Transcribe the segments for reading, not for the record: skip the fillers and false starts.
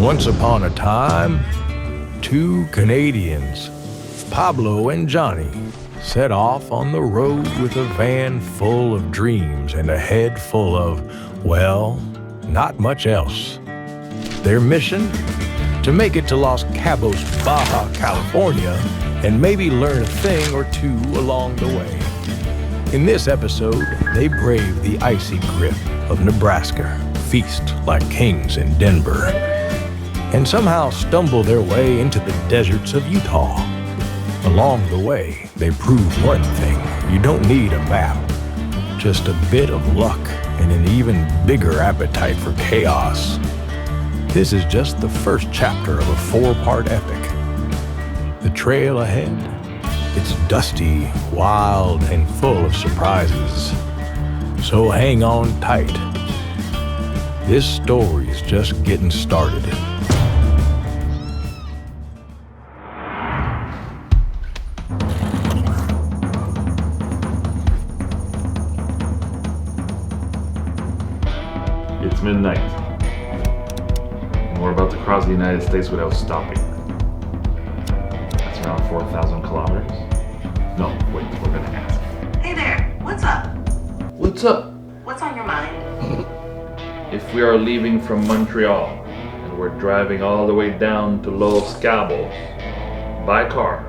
Once upon a time, two Canadians, Pablo and Johnny, set off on the road with a van full of dreams and a head full of, well, not much else. Their mission? To make it to Los Cabos, Baja, California, and maybe learn a thing or two along the way. In this episode, they brave the icy grip of Nebraska, feast like kings in Denver, and somehow stumble their way into the deserts of Utah. Along the way, they prove one thing: you don't need a map, just a bit of luck and an even bigger appetite for chaos. This is just the first chapter of a 4-part epic. The trail ahead, it's dusty, wild, and full of surprises. So hang on tight. This story's just getting started. It's midnight, and we're about to cross the United States without stopping. That's around 4,000 kilometers. No, wait, we're gonna ask. Hey there, what's up? What's up? What's on your mind? If we are leaving from Montreal, and we're driving all the way down to Los Cabos, by car,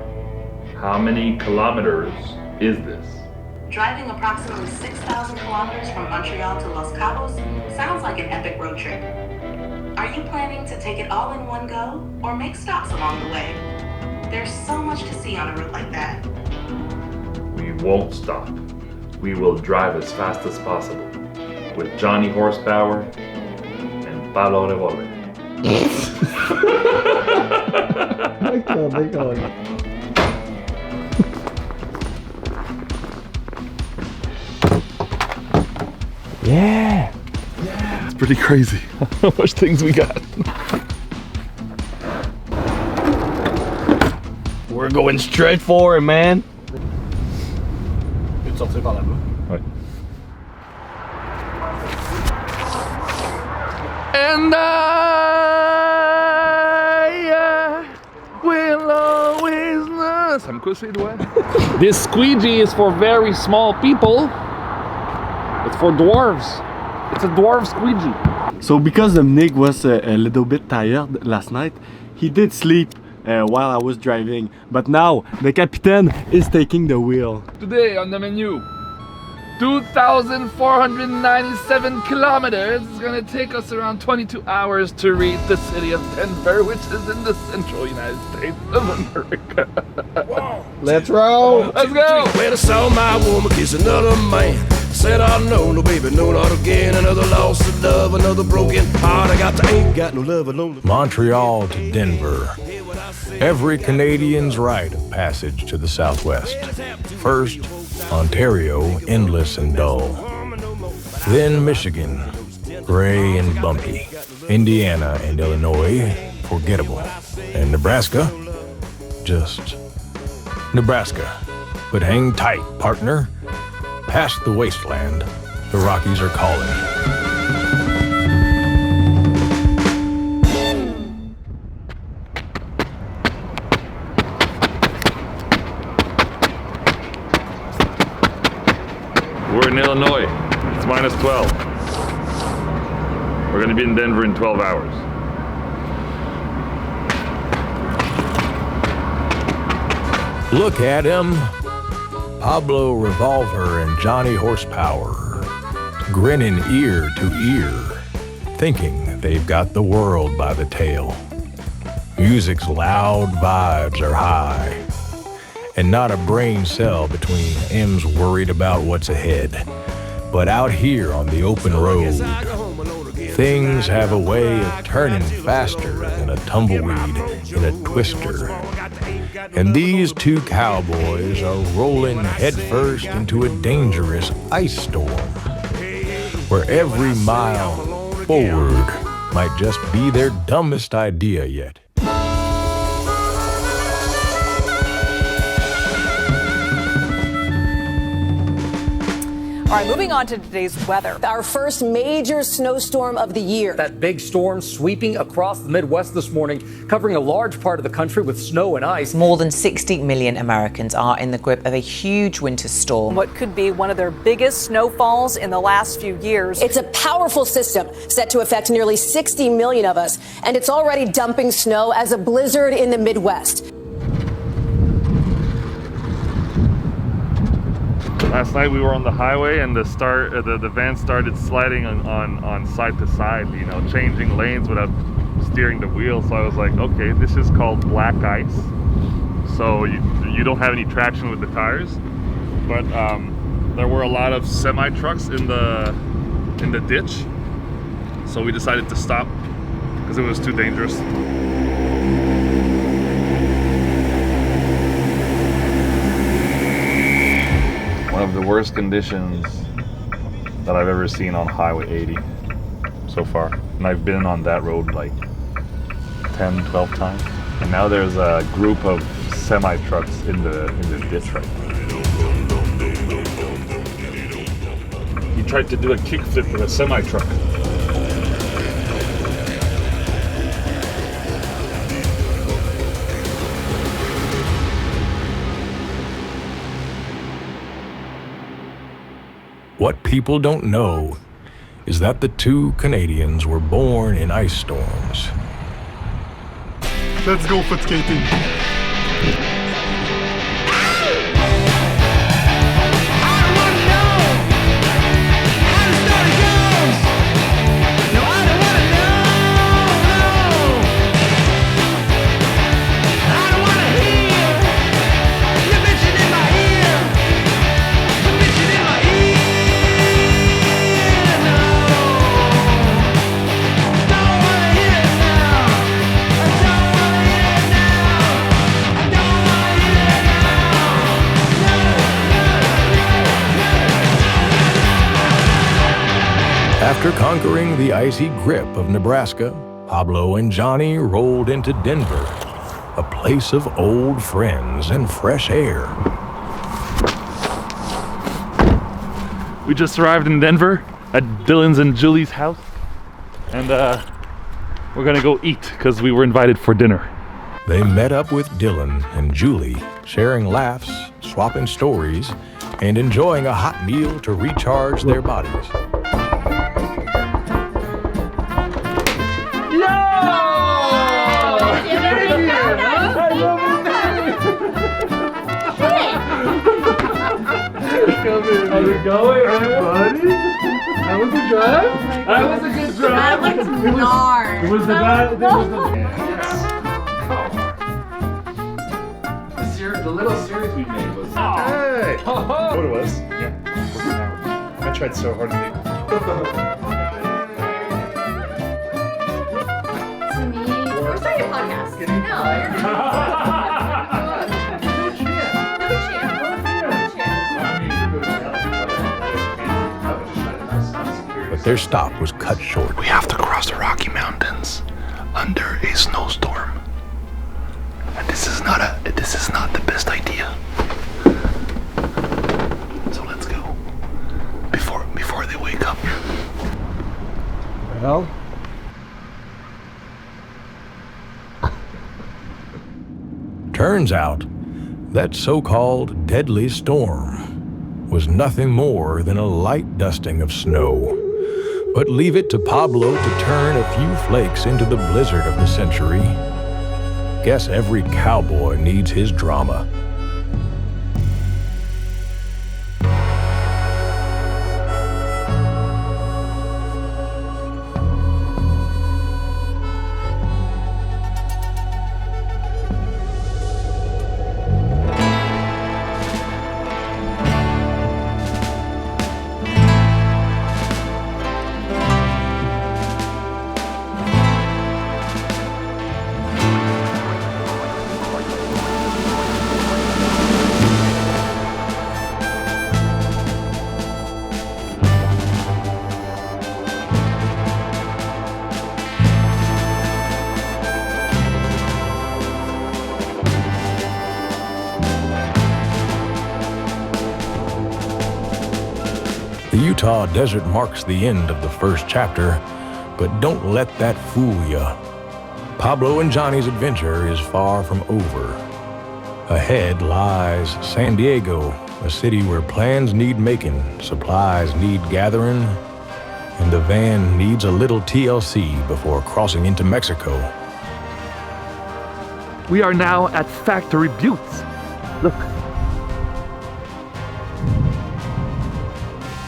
how many kilometers is this? Driving approximately 6,000 kilometers from Montreal to Los Cabos sounds like an epic road trip. Are you planning to take it all in one go, or make stops along the way? There's so much to see on a route like that. We won't stop. We will drive as fast as possible, with Johnny Horsepower and Pablo Revolver. Yeah! It's pretty crazy how much things we got. We're going straight for it, man. Ouais. And I will always know. Ça me coûte les doigts. This squeegee is for very small people. It's for dwarves. It's a dwarf squeegee. So because Nick was a little bit tired last night, he did sleep while I was driving. But now the captain is taking the wheel. Today on the menu, 2,497 kilometers. It's gonna take us around 22 hours to reach the city of Denver, which is in the central United States of America. Let's roll! Let's go! When I saw my woman kiss another man, said I know, no baby, no not again. Another loss of love, another broken heart. I ain't got no love alone. Montreal to Denver. Every Canadian's rite of passage to the Southwest. First, Ontario, endless and dull. Then Michigan, gray and bumpy. Indiana and Illinois, forgettable. And Nebraska, just Nebraska. But hang tight, partner. Past the wasteland, the Rockies are calling. We're in Illinois. It's -12. We're gonna be in Denver in 12 hours. Look at him. Pablo Revolver and Johnny Horsepower, grinning ear to ear, thinking they've got the world by the tail. Music's loud vibes are high, and not a brain cell between M's worried about what's ahead. But out here on the open road, things have a way of turning faster than a tumbleweed in a twister. And these two cowboys are rolling headfirst into a dangerous ice storm, where every mile forward might just be their dumbest idea yet. All right, moving on to today's weather. Our first major snowstorm of the year. That big storm sweeping across the Midwest this morning, covering a large part of the country with snow and ice. More than 60 million Americans are in the grip of a huge winter storm. What could be one of their biggest snowfalls in the last few years. It's a powerful system set to affect nearly 60 million of us, and it's already dumping snow as a blizzard in the Midwest. Last night we were on the highway and the van started sliding on side to side, you know, changing lanes without steering the wheel. So I was like, okay, this is called black ice. So you don't have any traction with the tires. But there were a lot of semi trucks in the ditch. So we decided to stop because it was too dangerous. One of the worst conditions that I've ever seen on Highway 80 so far. And I've been on that road like 10, 12 times. And now there's a group of semi-trucks in the ditch right now. He tried to do a kickflip with a semi-truck. What people don't know is that the two Canadians were born in ice storms. Let's go foot skating. After conquering the icy grip of Nebraska, Pablo and Johnny rolled into Denver, a place of old friends and fresh air. We just arrived in Denver at Dylan's and Julie's house. And we're gonna go eat because we were invited for dinner. They met up with Dylan and Julie, sharing laughs, swapping stories, and enjoying a hot meal to recharge their bodies. How's it going, everybody? How was the drive? That was a good drive. That was gnarly. It was the bad. The little series we made was. Hey! What it was? Yeah. I tried so hard to make. To me, we're starting a podcast. No, you're But their stop was cut short. We have to cross the Rocky Mountains under a snowstorm. And this is not the best idea. So let's go. Before they wake up. Well, Turns out, that so-called deadly storm was nothing more than a light dusting of snow. But leave it to Pablo to turn a few flakes into the blizzard of the century. Guess every cowboy needs his drama. Utah desert marks the end of the first chapter, but don't let that fool ya. Pablo and Johnny's adventure is far from over. Ahead lies San Diego, a city where plans need making, supplies need gathering, and the van needs a little TLC before crossing into Mexico. We are now at Factory Buttes. Look.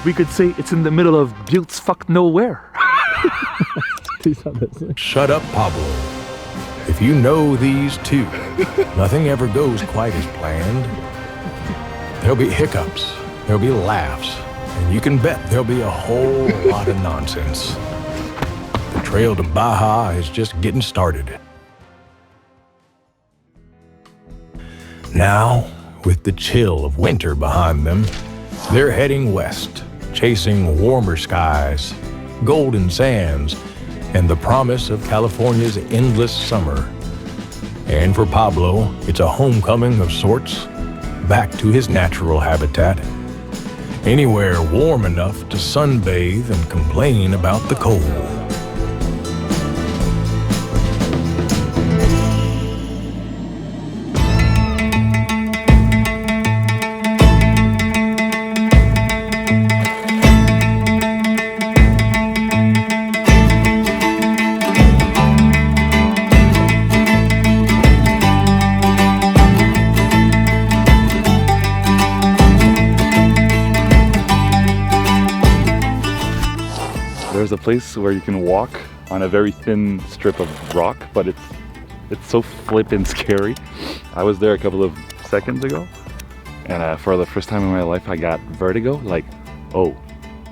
We could say it's in the middle of Buttes fuck nowhere. Shut up, Pablo. If you know these two, nothing ever goes quite as planned. There'll be hiccups, there'll be laughs, and you can bet there'll be a whole lot of nonsense. The trail to Baja is just getting started. Now, with the chill of winter behind them, they're heading west, chasing warmer skies, golden sands, and the promise of California's endless summer. And for Pablo, it's a homecoming of sorts, back to his natural habitat. Anywhere warm enough to sunbathe and complain about the cold. There's a place where you can walk on a very thin strip of rock, but it's so flippin' scary. I was there a couple of seconds ago, and for the first time in my life I got vertigo, like, oh,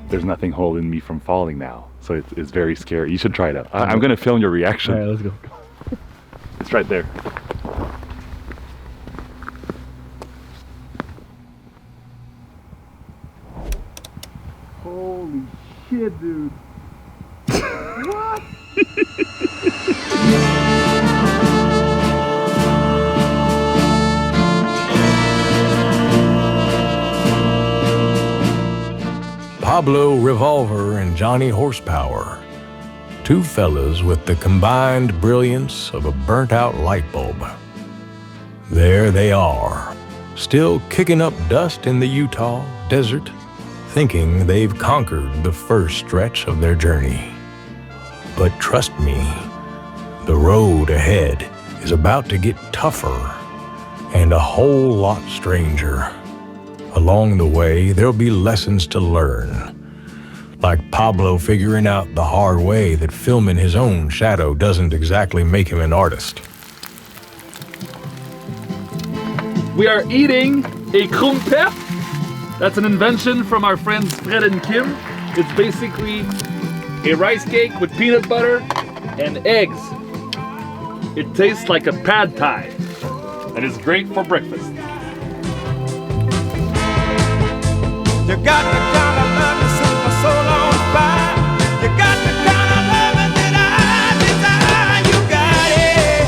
there's nothing holding me from falling now. So it's very scary. You should try it out. I'm gonna film your reaction. All right, let's go. It's right there. Holy shit, dude. What? Pablo Revolver and Johnny Horsepower. Two fellas with the combined brilliance of a burnt-out light bulb. There they are, still kicking up dust in the Utah desert, thinking they've conquered the first stretch of their journey. But trust me, the road ahead is about to get tougher and a whole lot stranger. Along the way, there'll be lessons to learn. Like Pablo figuring out the hard way that filming his own shadow doesn't exactly make him an artist. We are eating a crumpet. That's an invention from our friends Fred and Kim. It's basically a rice cake with peanut butter and eggs. It tastes like a pad thai and is great for breakfast. You got the kind of love that set my soul on fire. You got the kind of love that I desire. You got it,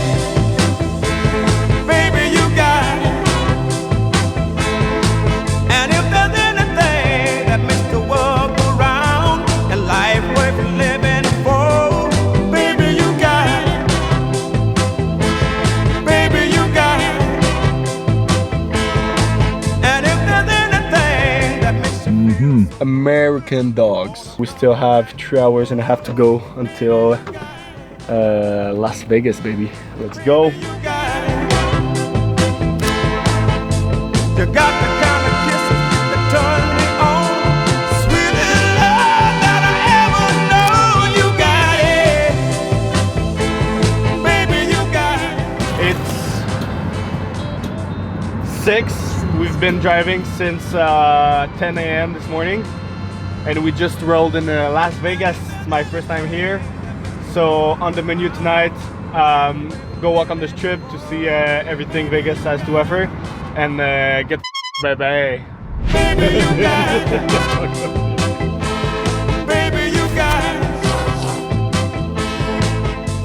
baby, you got it. And if there's anything that makes the world go round and life worth living for, baby, you got it. Baby, you got it. And if there's anything that makes American dogs. We still have 3 hours and a half to go until Las Vegas, baby. Let's go. You got the kind of kisses that turn me on, sweetest love that I ever known. You got it, baby, you got it. It's 6. We've been driving since 10 a.m. this morning, and we just rolled in Las Vegas. It's my first time here. So on the menu tonight, go walk on the strip to see everything Vegas has to offer, and get bye-bye. Baby, you got it. Baby, you got it.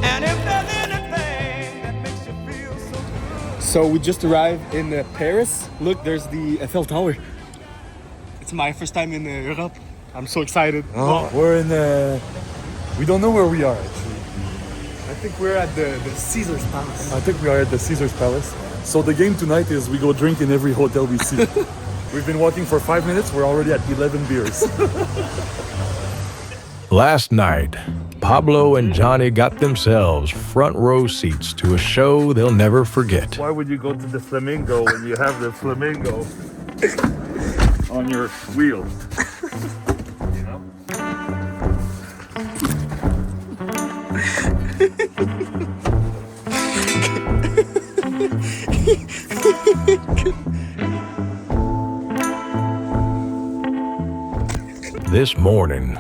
And if there's anything that makes you feel so good. So we just arrived in Paris. Look, there's the Eiffel Tower. It's my first time in Europe. I'm so excited. Oh, we're in we don't know where we are actually. I think we're at the Caesar's Palace. I think we are at the Caesar's Palace. So the game tonight is we go drink in every hotel we see. We've been walking for 5 minutes, we're already at 11 beers. Last night, Pablo and Johnny got themselves front row seats to a show they'll never forget. Why would you go to the Flamingo when you have the Flamingo on your wheel? You know? This morning,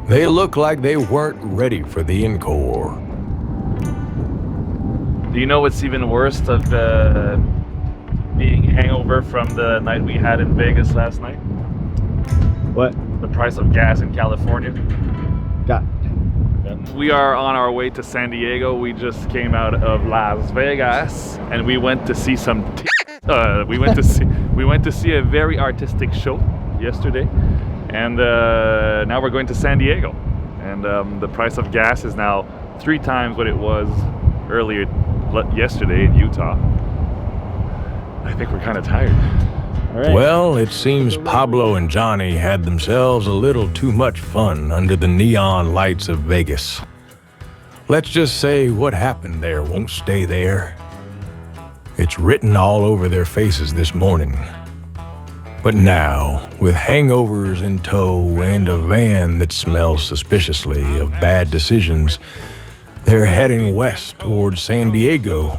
they looked like they weren't ready for the encore. Do you know what's even worse of being hangover from the night we had in Vegas last night? What? The price of gas in California. God. We are on our way to San Diego. We just came out of Las Vegas, and we went to see some. We went to see a very artistic show yesterday, and now we're going to San Diego, and the price of gas is now 3 times what it was earlier yesterday in Utah. I think we're kind of tired. Right. Well, it seems Pablo and Johnny had themselves a little too much fun under the neon lights of Vegas. Let's just say what happened there won't stay there. It's written all over their faces this morning. But now, with hangovers in tow and a van that smells suspiciously of bad decisions, they're heading west towards San Diego.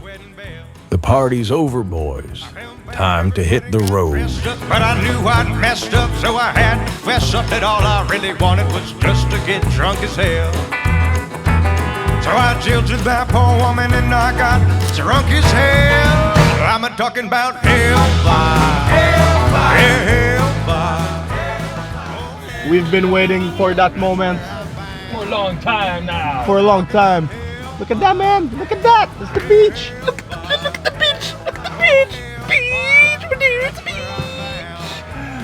The party's over, boys. Time to hit the road. But I knew I'd messed up, so I had to fess up that all I really wanted was just to get drunk as hell. So I jilted that poor woman and I got drunk as hell. I'm a talking about hellfire. Hellfire. We've been waiting for that moment For a long time now. for a long time. Look at that, man. Look at that. It's the beach. Look at the beach. Look at the beach.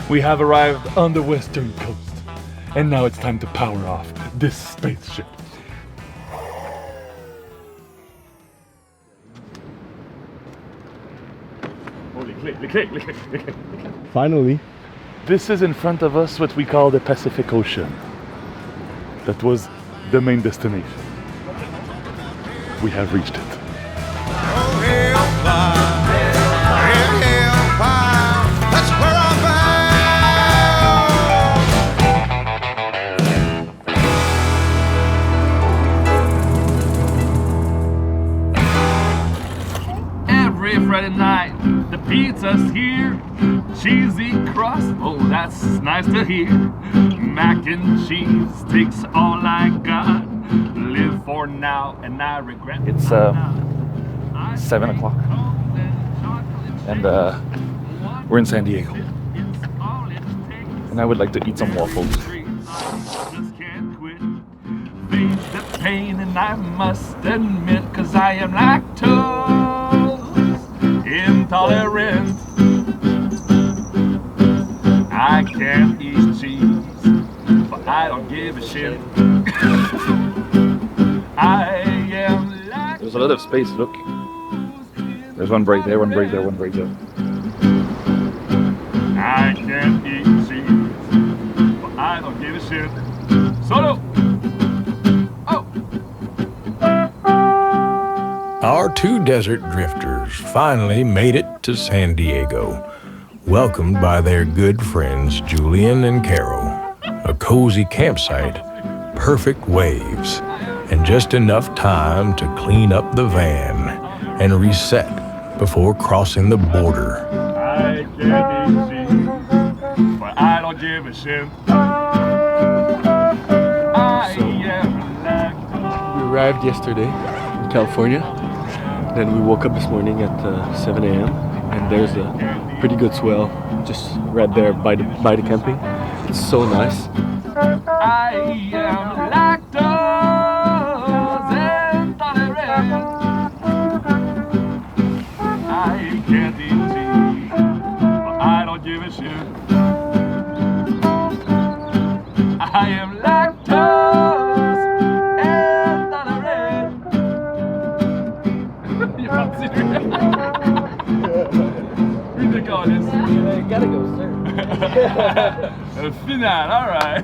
We have arrived on the western coast, and now it's time to power off this spaceship. Holy click. Finally. This is in front of us what we call the Pacific Ocean. That was the main destination. We have reached it. Oh, hellfire. Hellfire. That's where I'm Every Friday night, the pizza's here. Cheesy crust, oh, that's nice to hear. Mac and cheese takes all I got. Live for now, and I regret. It's 7 o'clock, and we're in San Diego, and I would like to eat some waffles. Just can't quit. Face the pain, and I must admit, 'cause I am lactose intolerant. I can't eat cheese, but I don't give a shit. I am lactose. There's a lot of space, look. There's one break there, one break there, one break there. I can't eat cheese, but I don't give a shit. Solo! Oh! Our 2 desert drifters finally made it to San Diego, welcomed by their good friends Julian and Carol. A cozy campsite, perfect waves, and just enough time to clean up the van and reset before crossing the border. I can't eat cheese, but I don't give a shit. I am lactose. We arrived yesterday in California. Then we woke up this morning at 7 a.m. and there's a pretty good swell just right there by the camping. It's so nice. I am lactose intolerant. I can't eat cheese, but I don't give a shit. Who's the goddess? Gotta go, sir. Final, alright.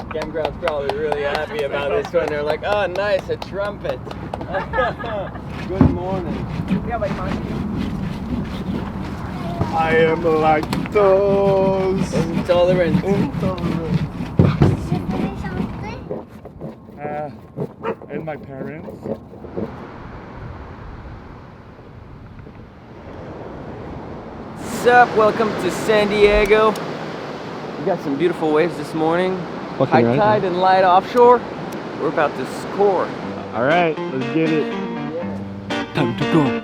Campground's probably really happy about this one. They're like, oh, nice, a trumpet. Good morning. I am lactose intolerant. And my parents. What's up? Welcome to San Diego. We got some beautiful waves this morning. High tide and light offshore. We're about to score. All right, let's get it. Time to go.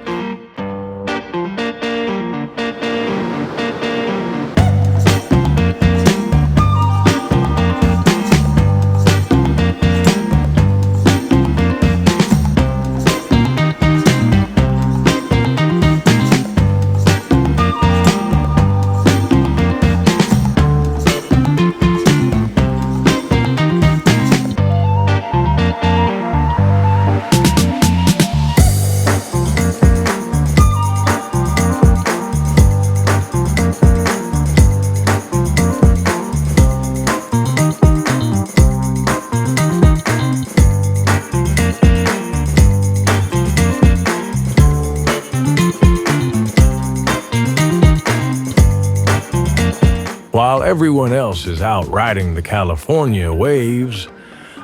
While everyone else is out riding the California waves,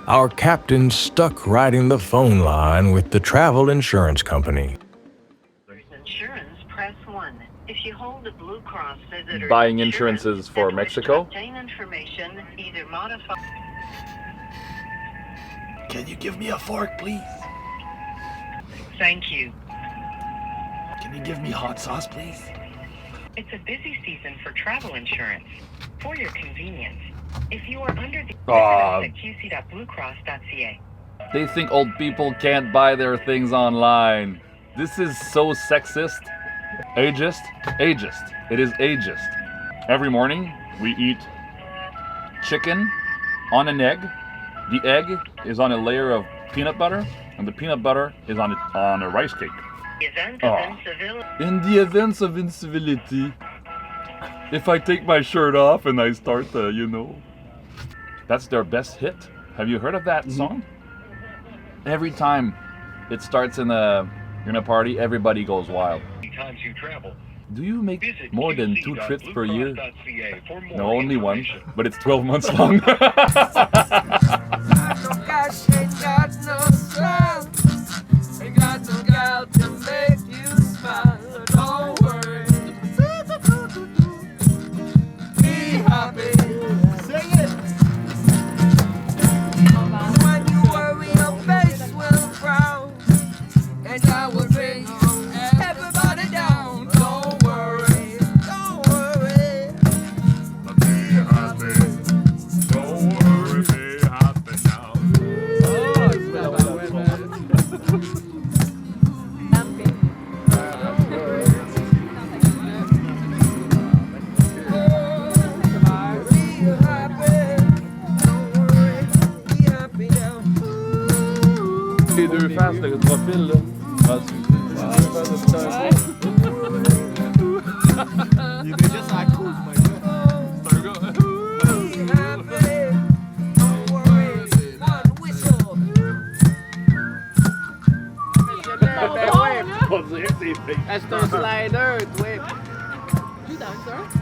our captain's stuck riding the phone line with the travel insurance company. Insurance, press 1. If you hold the Blue Cross visitor Buying insurances for Mexico? obtain information, either modify. Can you give me a fork, please? Thank you. Can you give me hot sauce, please? It's a busy season for travel insurance. For your convenience, if you are under the at qc.bluecross.ca. They think old people can't buy their things online. This is so sexist. Ageist? Ageist. It is ageist. Every morning, we eat chicken on an egg. The egg is on a layer of peanut butter, and the peanut butter is on a rice cake. In the events of incivility, if I take my shirt off and I start, that's their best hit. Have you heard of that song? Every time it starts in a party, everybody goes wild. Times you travel. Do you make more than 2 trips per year? No, only one, but it's 12 months long. fast, det var pille. You can just act cool, my God. Est-ce un slider, whip?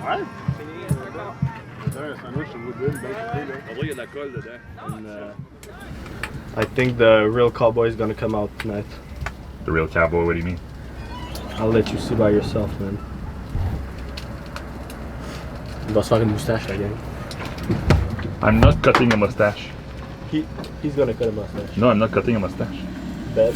Ouais. Un sandwich, ça vaut good, il y a de la colle dedans. I think the real cowboy is gonna come out tonight. The real cowboy, what do you mean? I'll let you see by yourself, man. Il va se faire une moustache, la gang. I'm not cutting a mustache. He's gonna cut a mustache. No, I'm not cutting a mustache. Bet.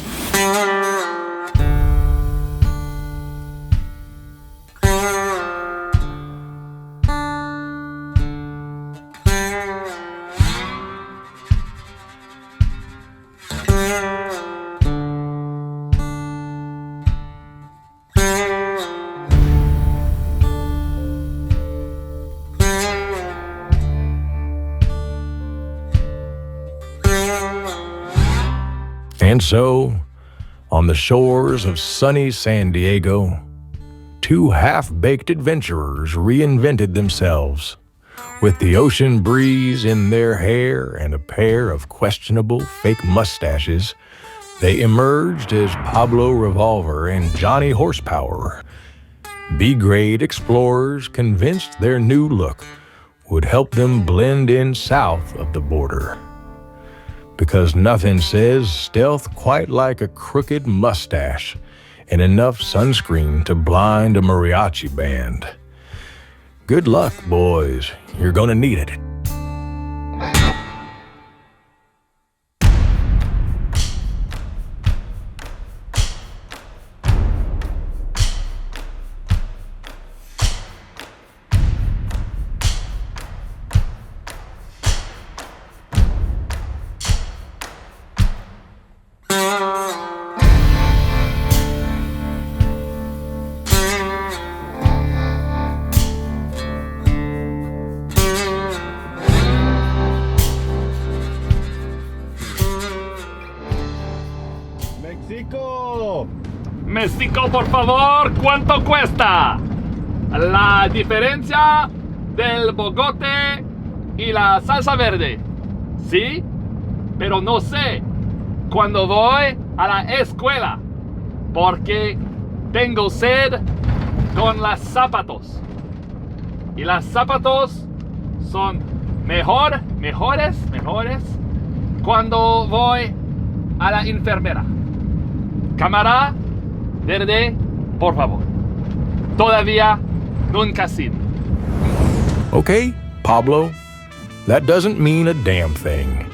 And so, on the shores of sunny San Diego, two half-baked adventurers reinvented themselves. With the ocean breeze in their hair and a pair of questionable fake mustaches, they emerged as Pablo Revolver and Johnny Horsepower, B-grade explorers convinced their new look would help them blend in south of the border. Because nothing says stealth quite like a crooked mustache and enough sunscreen to blind a mariachi band. Good luck, boys. You're gonna need it. México, por favor, ¿cuánto cuesta? La diferencia del bogote y la salsa verde. Sí, pero no sé cuando voy a la escuela porque tengo sed con las zapatos. Y las zapatos son mejores cuando voy a la enfermera. Cámara verde, por favor. Todavía nunca sin. Okay, Pablo, that doesn't mean a damn thing.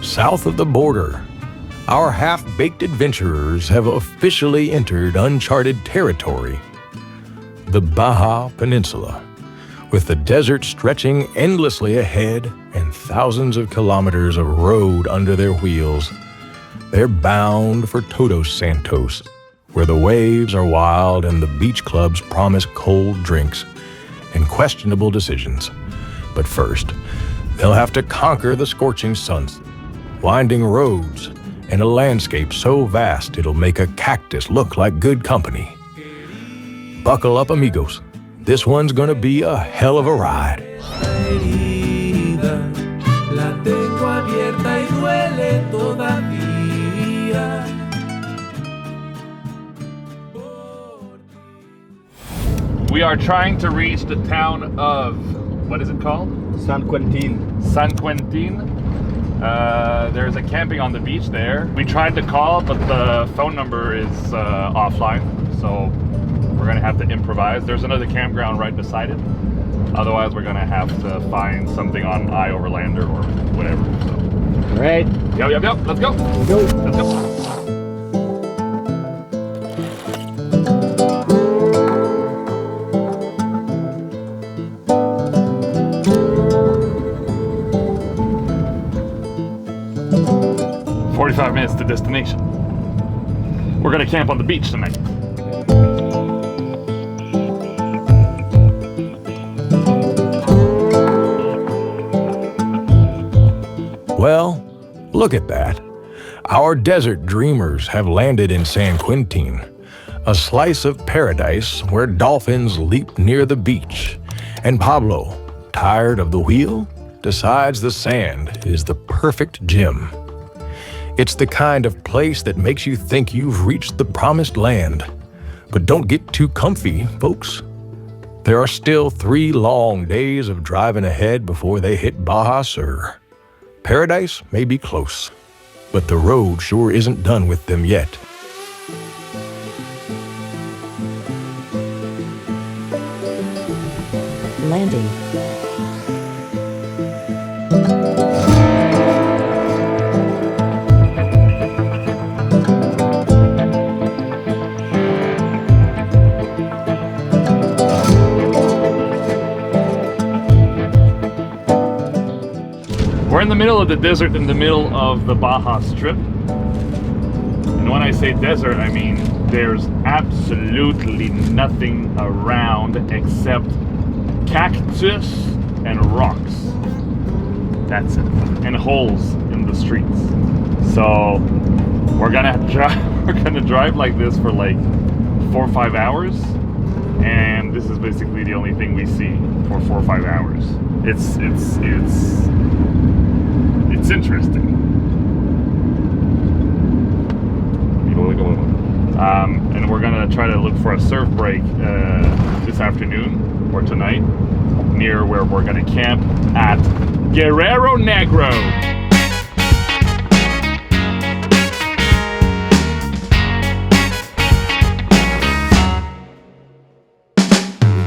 South of the border, our half-baked adventurers have officially entered uncharted territory. The Baja Peninsula, with the desert stretching endlessly ahead and thousands of kilometers of road under their wheels. They're bound for Todos Santos, where the waves are wild and the beach clubs promise cold drinks and questionable decisions. But first, they'll have to conquer the scorching suns, winding roads, and a landscape so vast it'll make a cactus look like good company. Buckle up, amigos. This one's gonna be a hell of a ride. We are trying to reach the town of, what is it called? San Quentin. San Quentin. There's a camping on the beach there. We tried to call, but the phone number is offline, so we're gonna have to improvise. There's another campground right beside it. Otherwise, we're gonna have to find something on iOverlander or whatever. So. All right. Yep. Let's go. Let's go. 45 minutes to destination. We're gonna camp on the beach tonight. Well, look at that. Our desert dreamers have landed in San Quentin, a slice of paradise where dolphins leap near the beach. And Pablo, tired of the wheel, decides the sand is the perfect gym. It's the kind of place that makes you think you've reached the promised land. But don't get too comfy, folks. There are still 3 long days of driving ahead before they hit Baja Sur. Paradise may be close, but the road sure isn't done with them yet. Landing. We're in the middle of the desert, in the middle of the Baja Strip. And when I say desert, I mean there's absolutely nothing around except cactus and rocks. That's it. And holes in the streets. So we're gonna drive like this for like 4 or 5 hours, and this is basically the only thing we see for 4 or 5 hours. It's interesting. And we're gonna try to look for a surf break this afternoon or tonight near where we're gonna camp at Guerrero Negro.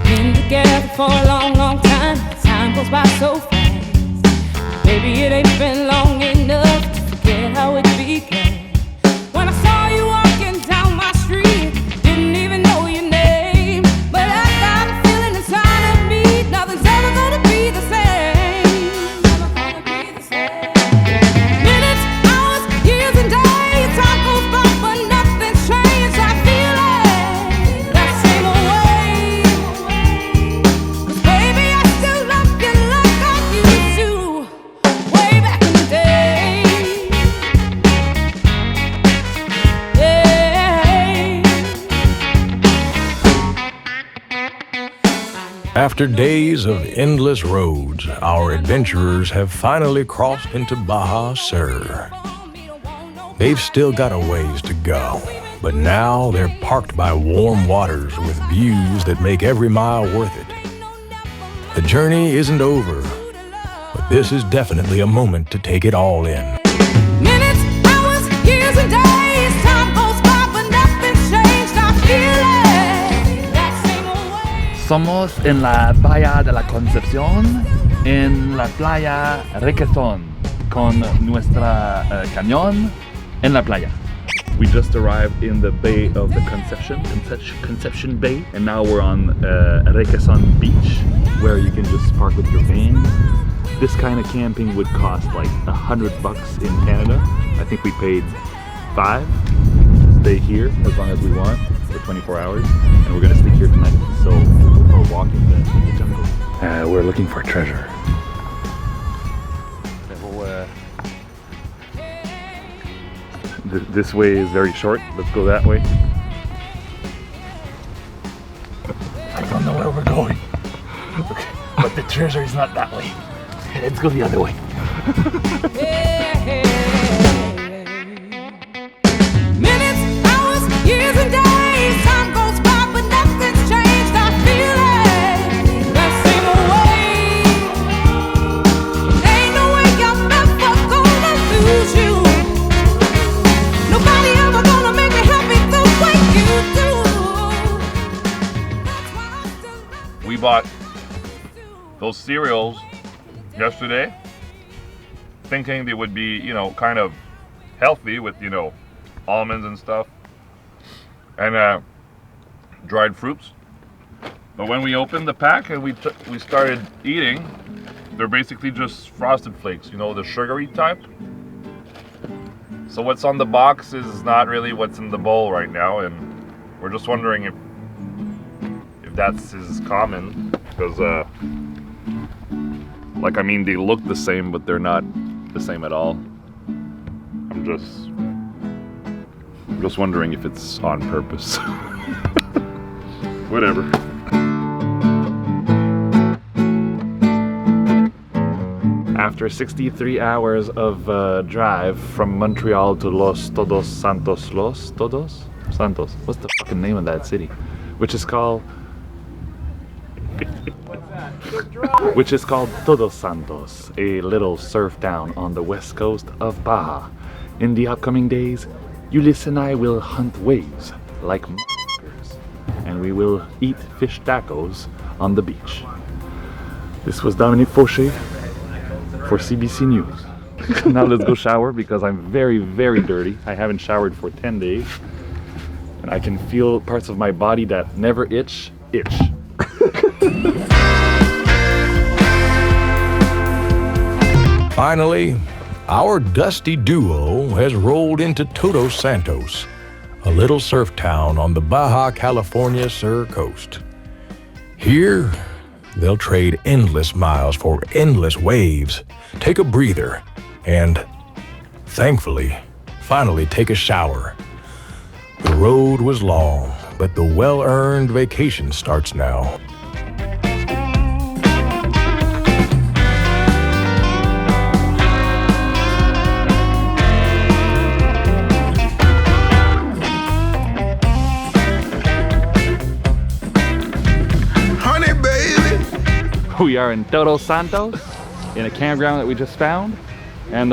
Been together for a long, long time. Time goes by so fast. Baby, it ain't been long enough to forget how it began. When I saw you walking down my street, didn't even know your name, but I got a feeling inside of me, nothing's ever gonna be the same. Never gonna be the same. Minutes, hours, years and days, time goes by, but nothing's changed. I feel it that same way. 'Cause baby, I still love you like I used to, way back in the day. After days of endless roads, our adventurers have finally crossed into Baja Sur. They've still got a ways to go, but now they're parked by warm waters with views that make every mile worth it. The journey isn't over, but this is definitely a moment to take it all in. Minutes, hours, years and days, time goes by, but nothing's changed. I feel it that same way. Somos en la Bahía de la Concepción, en la playa Requesón, con nuestra cañón en la playa. We just arrived in the Bay of the Conception Bay, and now we're on Requesón Beach, where you can just park with your van. This kind of camping would cost like $100 in Canada. I think we paid $5 to stay here as long as we want for 24 hours, and we're gonna stick here tonight. So we're walking in the jungle. We're looking for treasure. This way is very short. Let's go that way. I don't know where we're going. Okay. But the treasure is not that way. Let's go the other way. Minutes, hours, years and days, time goes by, but nothing's changed. I feel it that same way. Ain't no way I'm ever gonna lose you. Nobody ever gonna make me happy the way you do. We bought those cereals yesterday, thinking they would be, you know, kind of healthy with, you know, almonds and stuff, and dried fruits. But when we opened the pack and we started eating, they're basically just Frosted Flakes, you know, the sugary type. So what's on the box is not really what's in the bowl right now, and we're just wondering if that's as common, because like, I mean, they look the same, but they're not the same at all. I'm just wondering if it's on purpose. Whatever. After 63 hours of drive from Montreal to Los Todos Santos, Los Todos Santos, what's the fucking name of that city? Which is called Todos Santos, a little surf town on the west coast of Baja. In the upcoming days, Ulyss and I will hunt waves like motherfuckers, and we will eat fish tacos on the beach. This was Dominique Fauché for CBC News. Now let's go shower, because I'm very, very dirty. I haven't showered for 10 days, and I can feel parts of my body that never itch. Finally, our dusty duo has rolled into Todos Santos, a little surf town on the Baja California Sur coast. Here, they'll trade endless miles for endless waves, take a breather, and, thankfully, finally take a shower. The road was long, but the well-earned vacation starts now. Honey, baby. We are in Todos Santos in a campground that we just found, and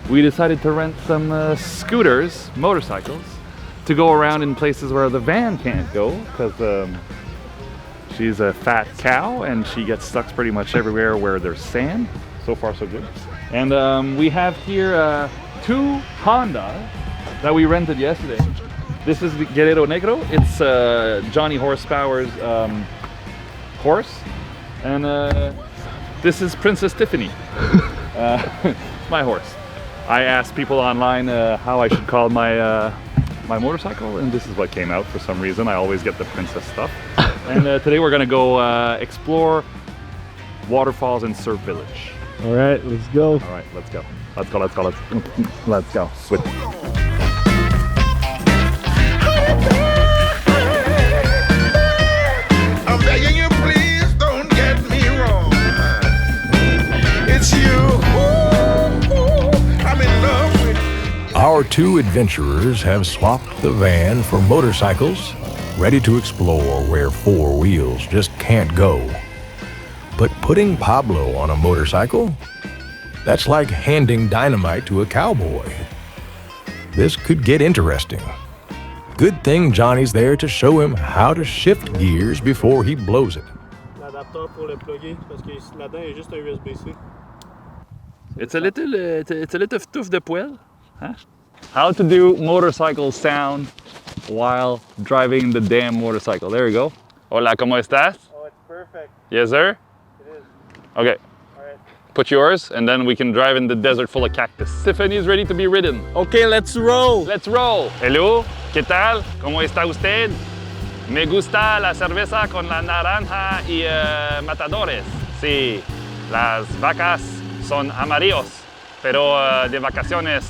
we decided to rent some scooters, motorcycles, to go around in places where the van can't go, because she's a fat cow and she gets stuck pretty much everywhere where there's sand. So far so good. And we have here two Honda that we rented yesterday. This is the Guerrero Negro. It's Johnny Horsepower's horse, and this is Princess Tiffany, my horse. I asked people online how I should call my my motorcycle, and this is what came out for some reason. I always get the princess stuff. And today we're gonna go explore waterfalls in Surf Village. All right, let's go. All right, let's go. Let's go, let's go, let's go. With I'm begging you, please don't get me wrong. It's you. I'm in love with you. Our two adventurers have swapped the van for motorcycles, ready to explore where four wheels just can't go. But putting Pablo on a motorcycle, that's like handing dynamite to a cowboy. This could get interesting. Good thing Johnny's there to show him how to shift gears before he blows it. L'adapteur pour le plugger, parce que là-dedans, il y a juste un USB-C. it's a little tough de poil, huh? How to do motorcycle sound while driving the damn motorcycle. There you go. Hola, ¿cómo estás? Oh, it's perfect. Yes, sir? It is. Okay. All right. Put yours, and then we can drive in the desert full of cactus. Tiffany's ready to be ridden. Okay, let's roll. Let's roll. Hello, ¿qué tal? ¿Cómo está usted? Me gusta la cerveza con la naranja y matadores. Sí, las vacas son amarillos, pero de vacaciones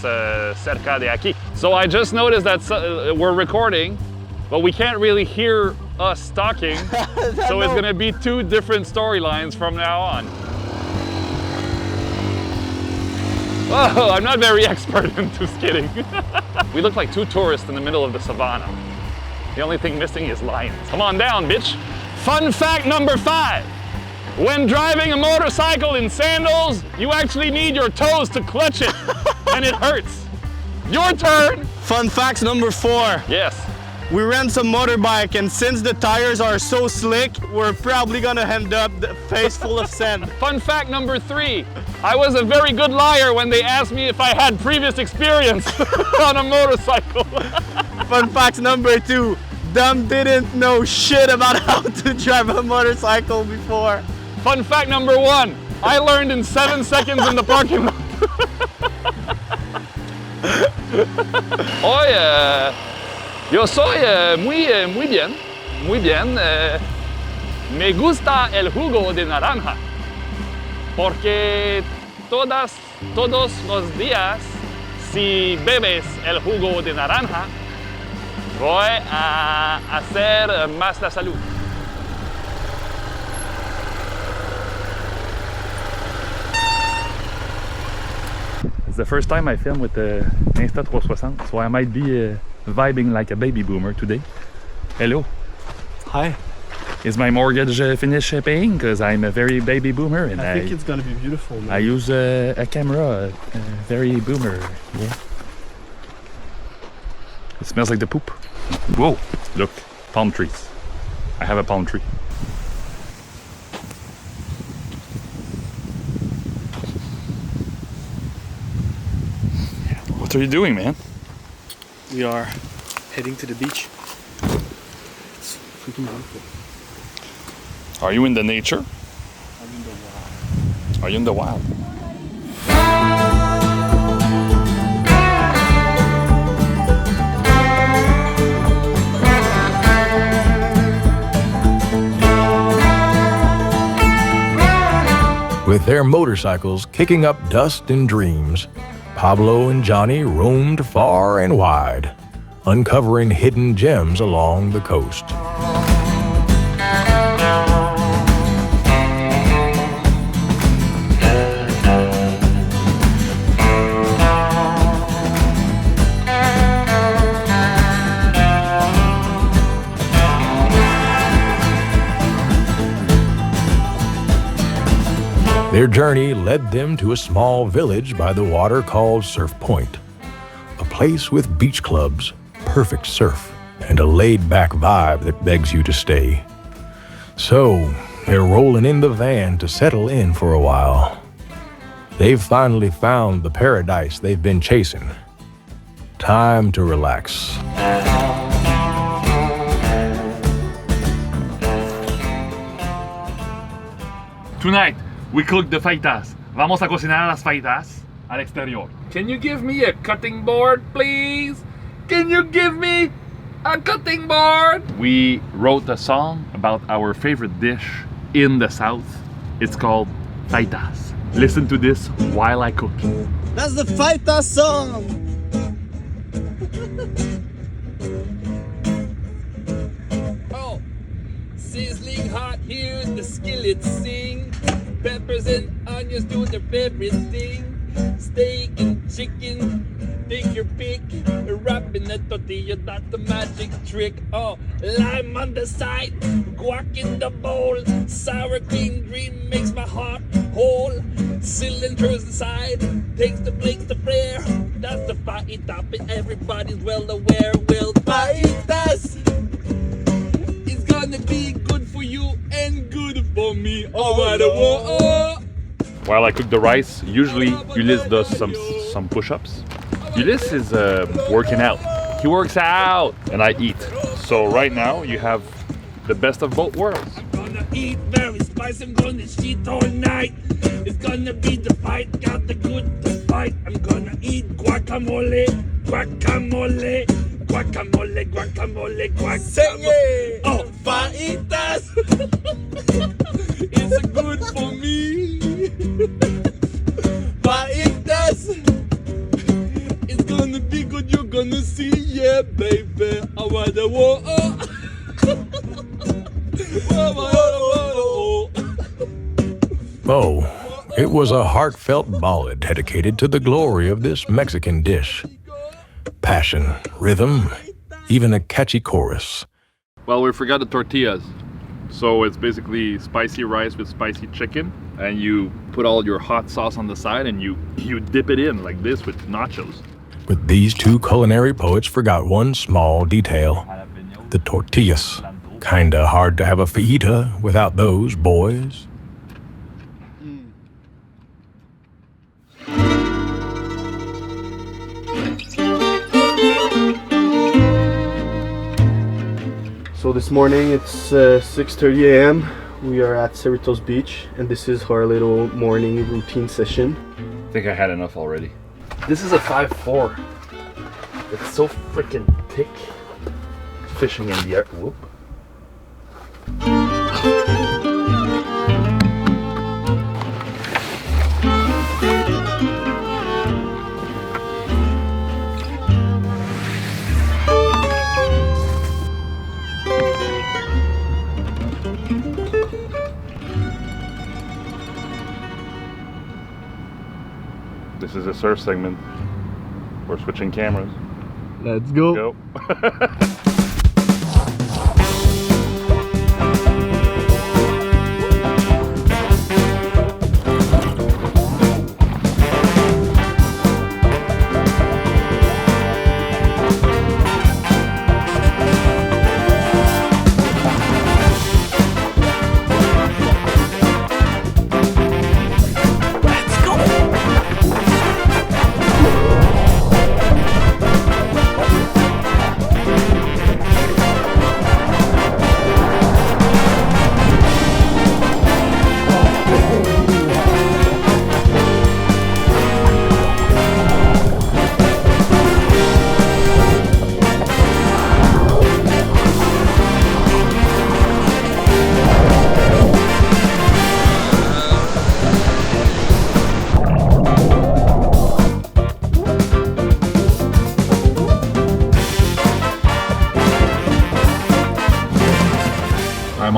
cerca de aquí. So I just noticed that we're recording, but we can't really hear us talking. So it's gonna be two different storylines from now on. Oh, I'm not very expert into skidding. We look like two tourists in the middle of the savannah. The only thing missing is lions. Come on down, bitch. Fun fact number 5. When driving a motorcycle in sandals, you actually need your toes to clutch it, and it hurts. Your turn. Fun facts number 4. Yes. We rent some motorbike, and since the tires are so slick, we're probably gonna end up the face full of sand. Fun fact number 3. I was a very good liar when they asked me if I had previous experience on a motorcycle. Fun fact number 2. Dom didn't know shit about how to drive a motorcycle before. Fun fact number 1. I learned in 7 seconds in the parking lot. Hoy, yo soy muy bien. Me gusta el jugo de naranja. Porque todos los días, si bebes el jugo de naranja, voy a hacer más la salud. It's the first time I film with the Insta360, so I might be vibing like a baby boomer today. Hello. Hi. Is my mortgage finished paying? Because I'm a very baby boomer, and I think it's gonna be beautiful, man. I use a camera, very boomer. Yeah. It smells like the poop. Whoa! Look, palm trees. I have a palm tree. What are you doing, man? We are heading to the beach. It's freaking beautiful. Are you in the nature? I'm in the wild. Are you in the wild? With their motorcycles kicking up dust and dreams, Pablo and Johnny roamed far and wide, uncovering hidden gems along the coast. Their journey led them to a small village by the water called Surf Point, a place with beach clubs, perfect surf, and a laid-back vibe that begs you to stay. So, they're rolling in the van to settle in for a while. They've finally found the paradise they've been chasing. Time to relax. Tonight, we cook the faitas. Vamos a cocinar las faitas al exterior. Can you give me a cutting board, please? Can you give me a cutting board? We wrote a song about our favorite dish in the south. It's called faitas. Listen to this while I cook. That's the faita song! Oh, sizzling hot, hear the skillet sing. Peppers and onions do their favorite thing. Steak and chicken, take your pick. Wrap in a tortilla, that's the magic trick. Oh, lime on the side, guac in the bowl. Sour cream green makes my heart whole. Cilantros inside, takes the plate to prayer. That's the faita, but everybody's well aware. Well, faitas is gonna be good for you and good for me. While I cook the rice, usually Ulysse does some push-ups. Ulysse is working out. He works out and I eat. So right now you have the best of both worlds. I'm gonna eat very spicy, I'm gonna cheat all night. It's gonna be the fight, got the good to fight. I'm gonna eat guacamole, guacamole, guacamole, guacamole, guacamole. Sing it! Oh, faitas! It's good for me. Faitas! It's gonna be good, you're gonna see, yeah, baby. I wanna Oh, it was a heartfelt ballad dedicated to the glory of this Mexican dish. Passion, rhythm, even a catchy chorus. Well, we forgot the tortillas. So it's basically spicy rice with spicy chicken, and you put all your hot sauce on the side and you dip it in like this with nachos. But these two culinary poets forgot one small detail. The tortillas. Kinda hard to have a fajita without those, boys. So this morning it's 6:30 a.m. We are at Cerritos Beach and this is our little morning routine session. I think I had enough already. This is a 5'4". It's so freaking thick. Fishing in the air. Whoop. This is a surf segment. We're switching cameras. Let's go.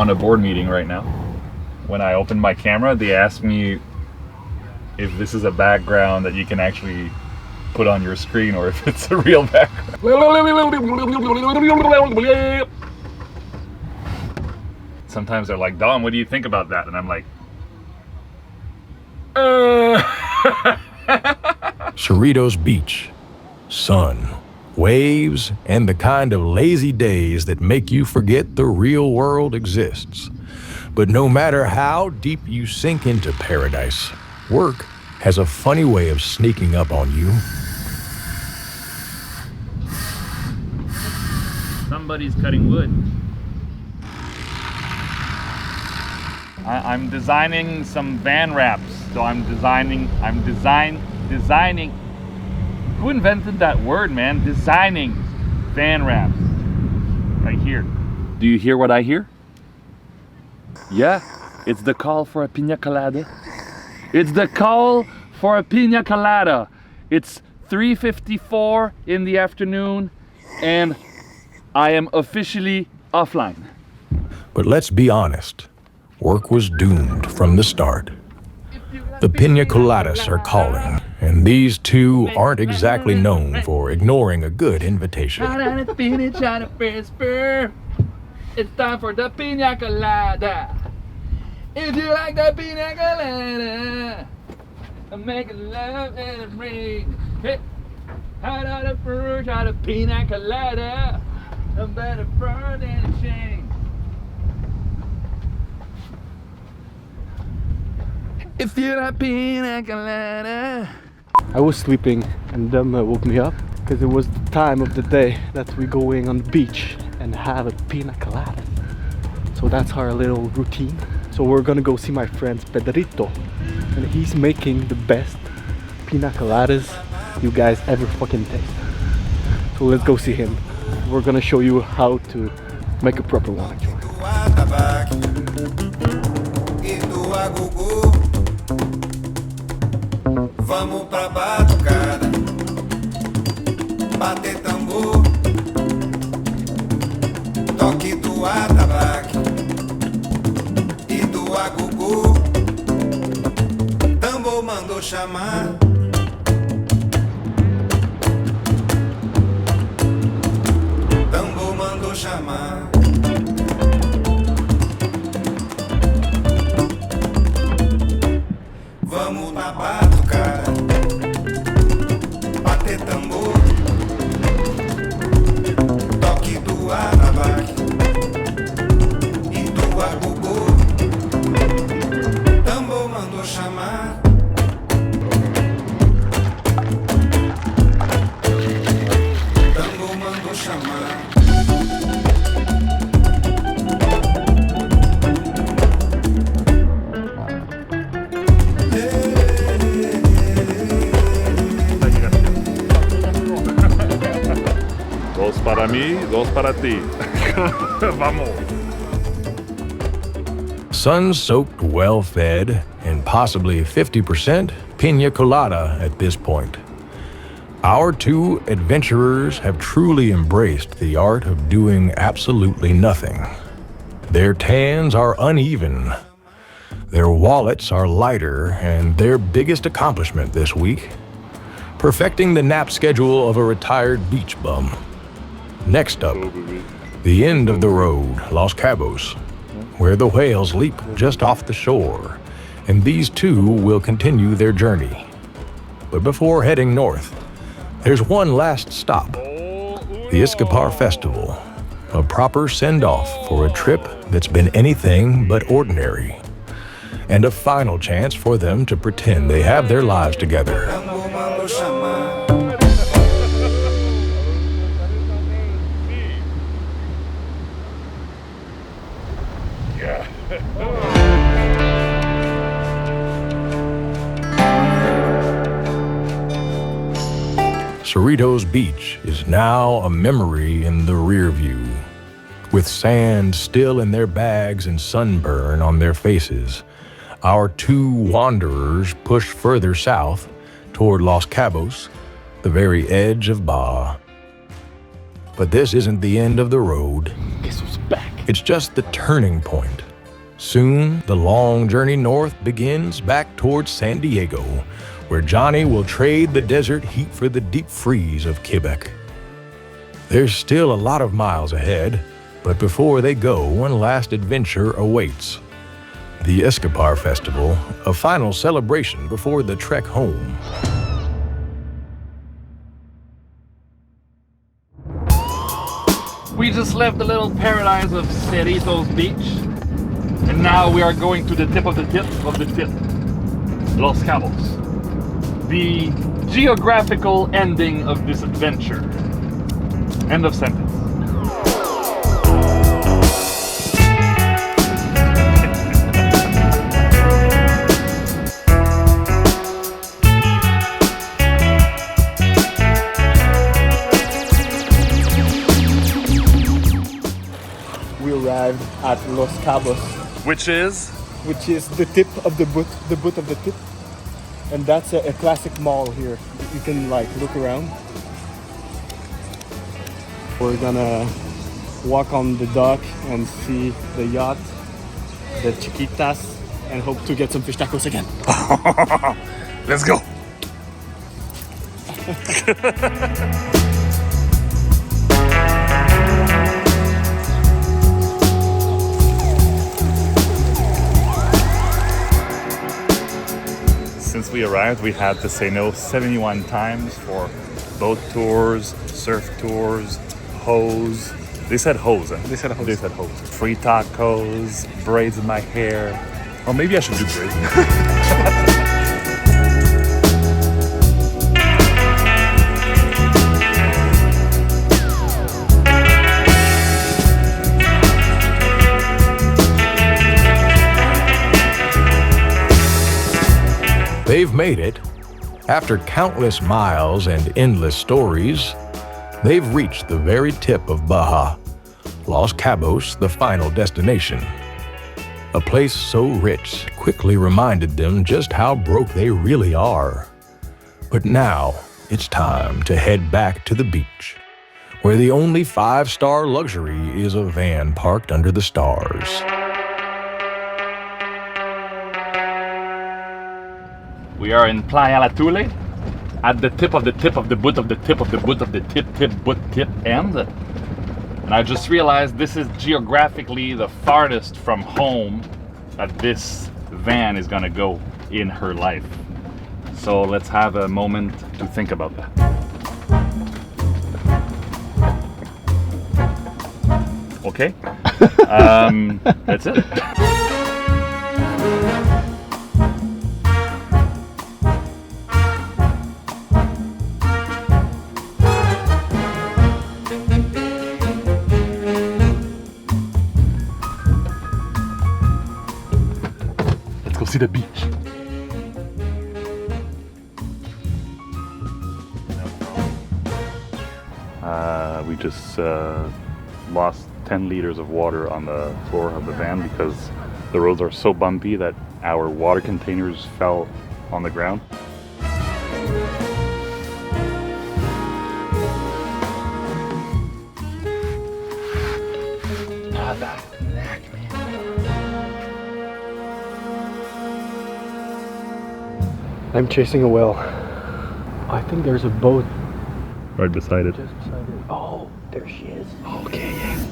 on a board meeting right now. When I open my camera, they ask me if this is a background that you can actually put on your screen or if it's a real background. Sometimes they're like, Dom, what do you think about that? And I'm like, Cerritos Beach, sun, waves, and the kind of lazy days that make you forget the real world exists. But no matter how deep you sink into paradise, work has a funny way of sneaking up on you. Somebody's cutting wood. I'm designing some van wraps. So I'm designing. Who invented that word, man? Designing van wraps. Right here. Do you hear what I hear? Yeah, it's the call for a pina colada. It's the call for a pina colada. It's 3:54 in the afternoon and I am officially offline. But let's be honest, work was doomed from the start. The pina coladas are calling, and these two aren't exactly known for ignoring a good invitation. It's time for the pina colada. If you like the pina colada, I'm making love and it rain. Hey, hot out of fruit, out of pina colada. I'm better burn than a chain. If you like pina colada. I was sleeping and them woke me up because it was the time of the day that we're going on the beach and have a pina colada. So that's our little routine. So we're gonna go see my friend Pedrito, and he's making the best pina coladas you guys ever fucking taste. So let's go see him. We're gonna show you how to make a proper one actually. Vamos pra batucada, bater tambor, toque do atabaque e do agogô. Tambor mandou chamar. Tambor mandou chamar. Vamos na batucada, bater tambor, toque do atabaque e do agogô. Tambor mandou chamar. Tambor mandou chamar. Dos para mí, dos para ti. Vamos. Sun-soaked, well-fed, and possibly 50% pina colada at this point. Our two adventurers have truly embraced the art of doing absolutely nothing. Their tans are uneven. Their wallets are lighter, and their biggest accomplishment this week, perfecting the nap schedule of a retired beach bum. Next up, the end of the road, Los Cabos, where the whales leap just off the shore, and these two will continue their journey. But before heading north, there's one last stop, the Escapar Festival, a proper send-off for a trip that's been anything but ordinary, and a final chance for them to pretend they have their lives together. Cerritos Beach is now a memory in the rear view. With sand still in their bags and sunburn on their faces, our two wanderers push further south toward Los Cabos, the very edge of Baja. But this isn't the end of the road. Guess who's back? It's just the turning point. Soon, the long journey north begins back towards San Diego, where Johnny will trade the desert heat for the deep freeze of Quebec. There's still a lot of miles ahead, but before they go, one last adventure awaits. The Escapar Festival, a final celebration before the trek home. We just left the little paradise of Cerritos Beach, and now we are going to the tip of the tip of the tip, Los Cabos. The geographical ending of this adventure. End of sentence. We arrived at Los Cabos, Which is the tip of the boot of the tip, and that's a classic mall here. You can like look around. We're gonna walk on the dock and see the yacht, the Chiquitas, and hope to get some fish tacos again. Let's go. Since we arrived, we had to say no 71 times for boat tours, surf tours, hose. They said hose. Huh? They said hose. They said hose. Free tacos, braids in my hair. Or maybe I should do braids. They've made it. After countless miles and endless stories, they've reached the very tip of Baja, Los Cabos, the final destination. A place so rich quickly reminded them just how broke they really are. But now, it's time to head back to the beach, where the only 5-star luxury is a van parked under the stars. We are in Playa La Tule, at the tip of the tip of the boot of the tip of the boot of the tip boot tip end. And I just realized this is geographically the farthest from home that this van is gonna go in her life. So let's have a moment to think about that. Okay, that's it. See the beach. We just lost 10 liters of water on the floor of the van because the roads are so bumpy that our water containers fell on the ground. I'm chasing a whale. I think there's a boat Right beside it. just beside it. Oh, there she is. Okay, yeah.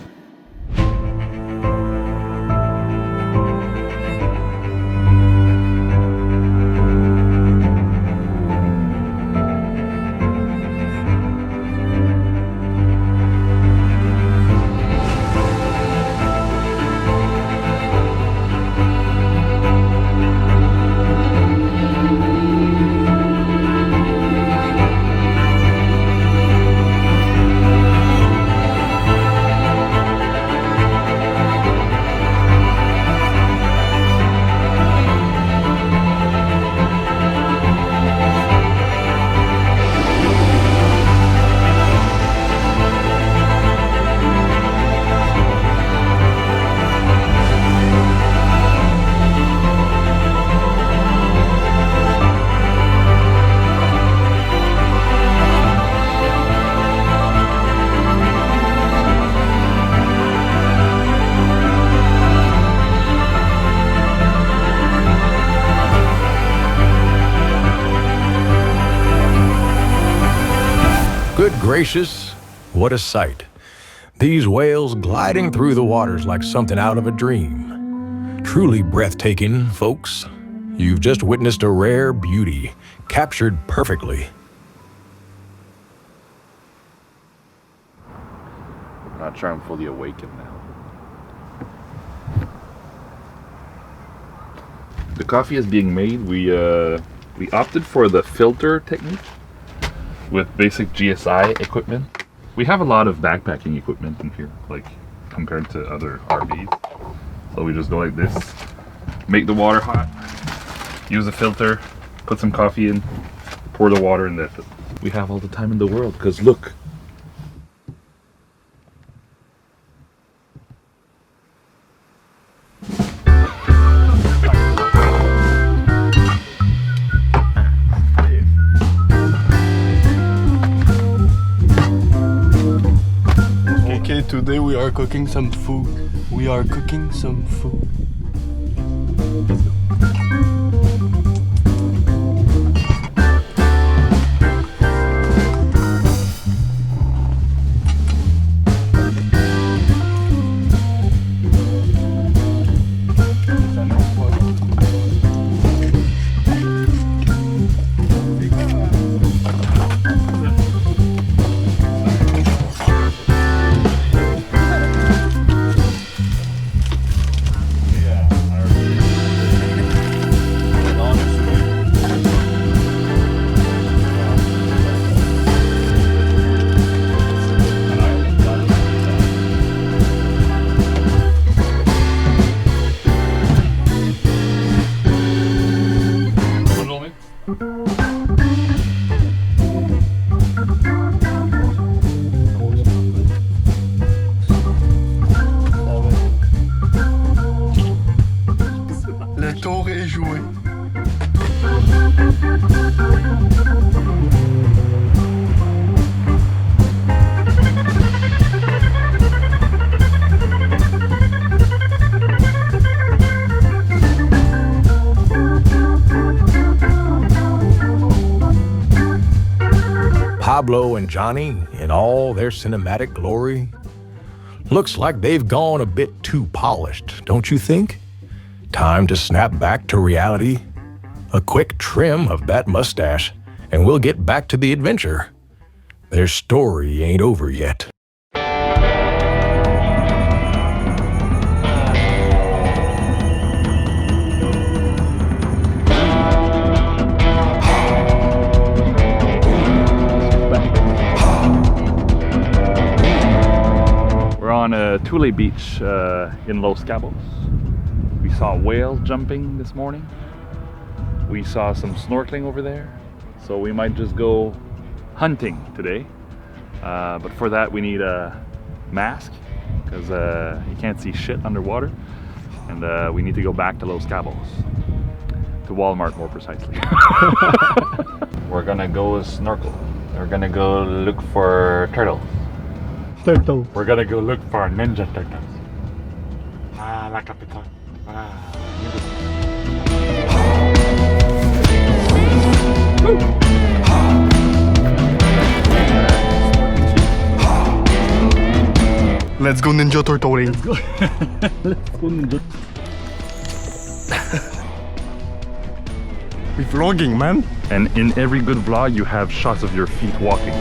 gracious, what a sight. These whales gliding through the waters like something out of a dream. Truly breathtaking, folks. You've just witnessed a rare beauty, captured perfectly. I'm not sure I'm fully awakened now. The coffee is being made. We opted for the filter technique with basic GSI equipment. We have a lot of backpacking equipment in here, like compared to other RVs. So we just go like this, make the water hot, use a filter, put some coffee in, pour the water in there. We have all the time in the world because look. Okay, today we are cooking some food. We are cooking some food. Le tour est joué. Pablo and Johnny, in all their cinematic glory, looks like they've gone a bit too polished, don't you think? Time to snap back to reality. A quick trim of that mustache, and we'll get back to the adventure. Their story ain't over yet. We're on Tule Beach in Los Cabos. We saw whales jumping this morning. We saw some snorkeling over there. So we might just go hunting today. But for that we need a mask because you can't see shit underwater. And we need to go back to Los Cabos. To Walmart more precisely. We're gonna go snorkel. We're gonna go look for turtles. Turtle. We're gonna go look for ninja turtles. Ah, la capital. Let's go ninja turtling. Let's go. Let's go ninja. We're vlogging, man. And in every good vlog you have shots of your feet walking.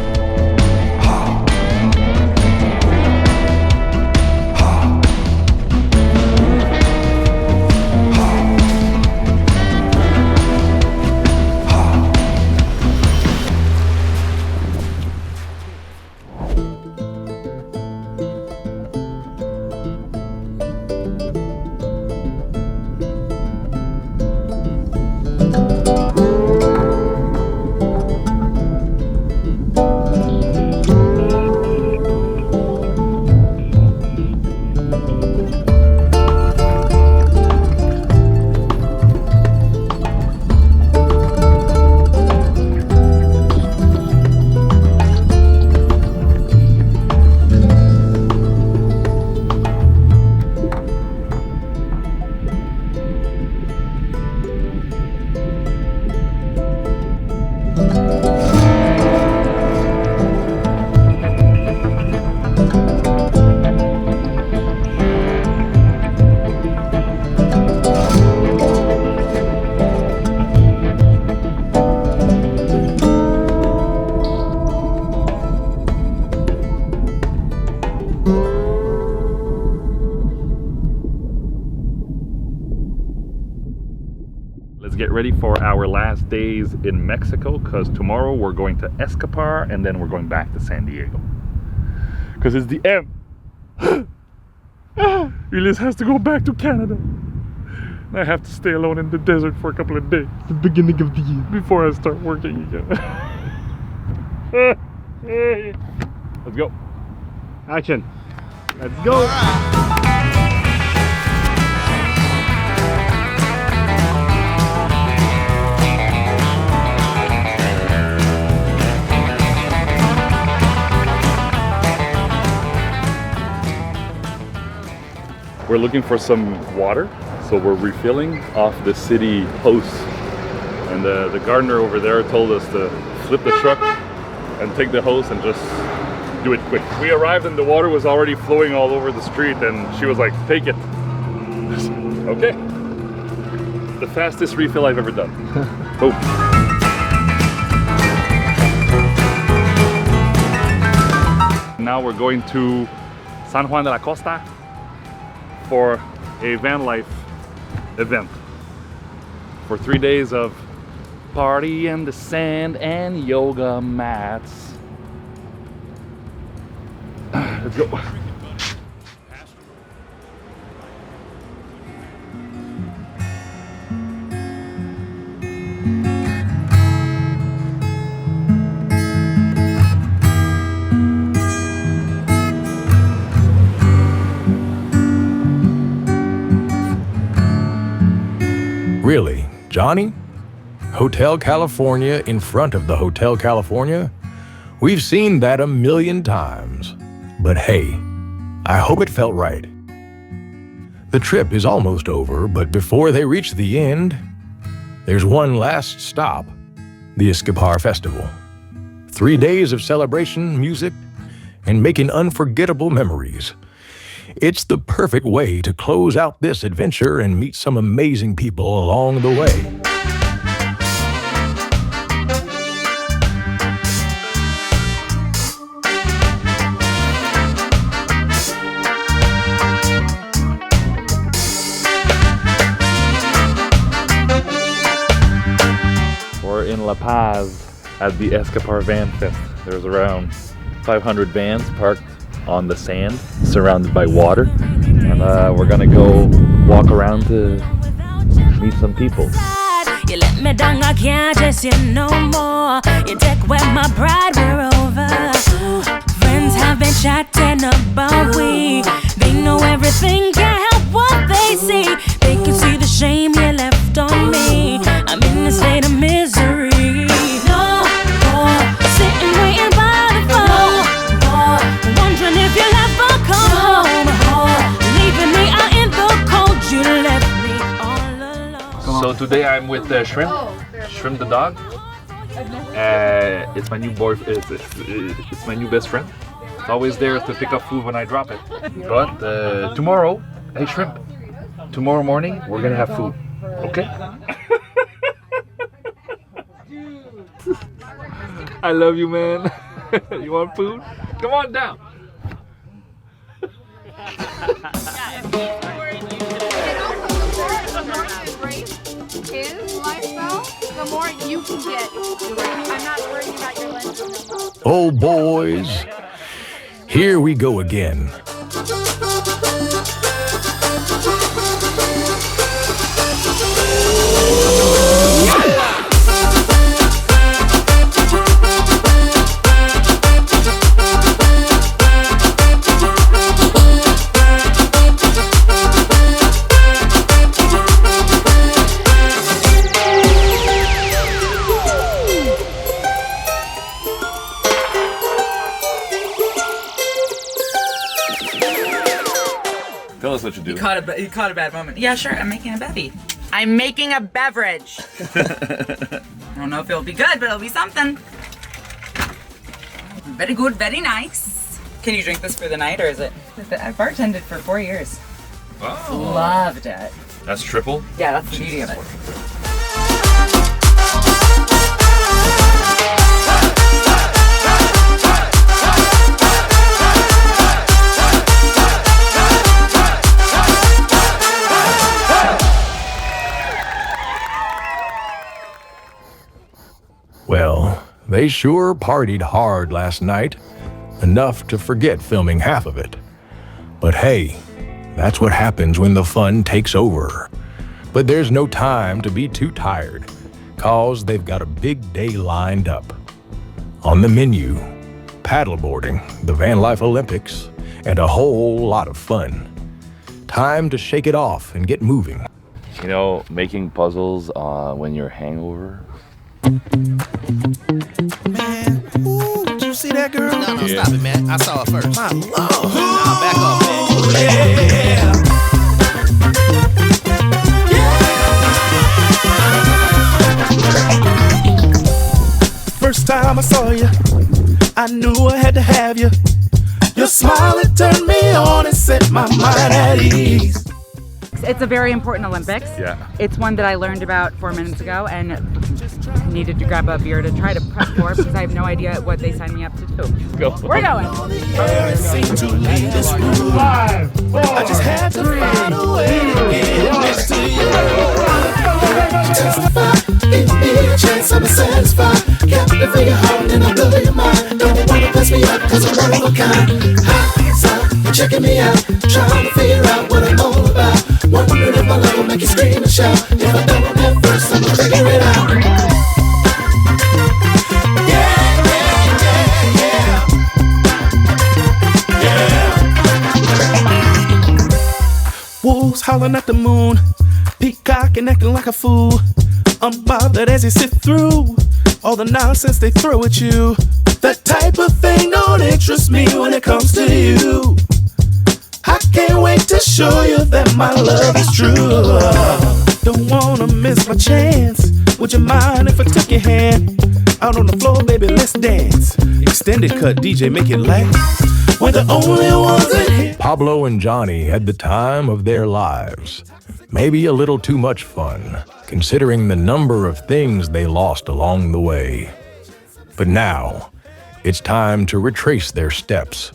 ready for our last days in Mexico, because tomorrow we're going to Escapar and then we're going back to San Diego. Because it's the end. Ulysse has to go back to Canada. I have to stay alone in the desert for a couple of days. The beginning of the year. Before I start working again. Let's go. Action. Let's go. We're looking for some water, so we're refilling off the city hose. And the gardener over there told us to flip the truck and take the hose and just do it quick. We arrived and the water was already flowing all over the street, and she was like, take it. Okay. The fastest refill I've ever done. Boom. Now we're going to San Juan de la Costa for a Vanlife event for 3 days of party in the sand and yoga mats. Let's go. Really, Johnny? Hotel California in front of the Hotel California? We've seen that a million times. But hey, I hope it felt right. The trip is almost over, but before they reach the end, there's one last stop, the Escapar Festival. 3 days of celebration, music, and making unforgettable memories. It's the perfect way to close out this adventure and meet some amazing people along the way. We're in La Paz at the Escapar Van Fest. There's around 500 vans parked on the sand, surrounded by water, and we're gonna go walk around to meet some people. You let me down, I can't chase you no more. You take away my pride, we're over. Friends have been chatting about we. They know everything, can't help what they see. They can see the shame you left on me. I'm in a state of misery. No more sitting waiting by the phone. Wondering if you'll ever come home. Leaving me out in the cold, you left me all alone. So today I'm with Shrimp, Shrimp the dog. It's my new it's my new best friend. It's always there to pick up food when I drop it. But tomorrow, hey Shrimp, tomorrow morning we're gonna have food, okay? I love you, man. You want food? Come on down. His lifestyle, the more you can get. I'm not worried about your lens. Oh boys, here we go again. Tell us what you do. You caught a bad moment. Yeah, sure. I'm making a bevy. I'm making a beverage. I don't know if it'll be good, but it'll be something. Very good, very nice. Can you drink this for the night, or is it? I bartended for 4 years. Oh. Loved it. That's triple? Yeah, that's the beauty of it. Well, they sure partied hard last night, enough to forget filming half of it. But hey, that's what happens when the fun takes over. But there's no time to be too tired, 'cause they've got a big day lined up. On the menu, paddleboarding, the Vanlife Olympics, and a whole lot of fun. Time to shake it off and get moving. You know, making puzzles when you're hangover. Man, ooh, did you see that girl? No, Yeah. stop it, man. I saw her first. My lord. Nah, back off, man. First time I saw you, I knew I had to have you. Your smile, it turned me on and set my mind at ease. It's a very important Olympics. Yeah. It's one that I learned about 4 minutes ago and needed to grab a beer to try to prep for because I have no idea what they signed me up to do. Go. We're going. I just had to find a way to get next to you. Testify, give me a chance, I'm satisfied. Captivate your heart and I'll blow your mind. Don't wanna pass me up, cause I'm one of a kind. Hot, so you're checking me out, trying to figure out what I'm all about. Wondering if my love will make you scream and shout. If I don't at first, I'ma figure it out. Wolves howling at the moon, peacocking acting like a fool. Unbothered as they sift through all the nonsense they throw at you. That type of thing don't interest me when it comes to you. I can't wait to show you that my love is true. Don't wanna miss my chance. Would you mind if I took your hand? Out on the floor, baby, let's dance. Extended cut, DJ, make it last. We're the only ones in here. Pablo and Johnny had the time of their lives. Maybe a little too much fun, considering the number of things they lost along the way. But now, it's time to retrace their steps.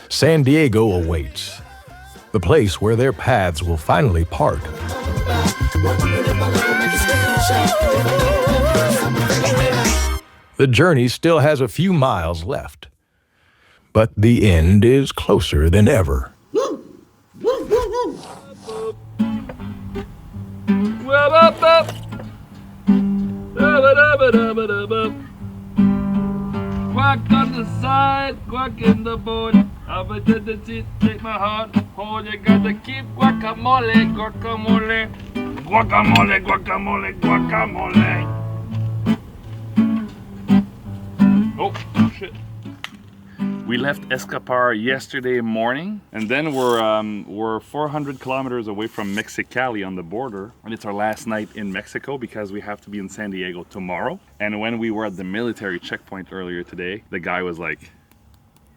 San Diego awaits, the place where their paths will finally part. The journey still has a few miles left, but the end is closer than ever. Quack on the side, quack in the boat. Up into the seat, take my heart. Hold, you gotta keep guacamole, guacamole. Guacamole, guacamole, guacamole. Oh, shit. We left Escapar yesterday morning, and then we're 400 kilometers away from Mexicali on the border, and it's our last night in Mexico because we have to be in San Diego tomorrow. And when we were at the military checkpoint earlier today, the guy was like,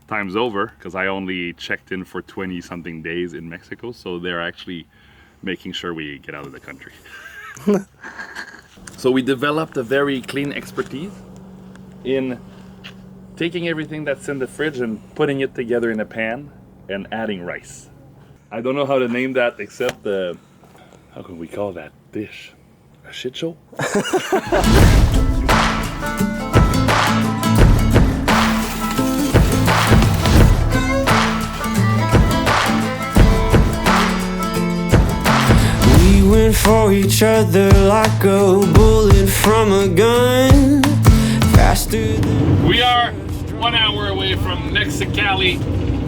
time's over, because I only checked in for 20-something days in Mexico, so they're actually making sure we get out of the country. So we developed a very clean expertise in taking everything that's in the fridge and putting it together in a pan and adding rice. I don't know how to name that except the, how can we call that dish? A shit show? We went for each other like a bullet from a gun. Faster than We are 1 hour away from Mexicali.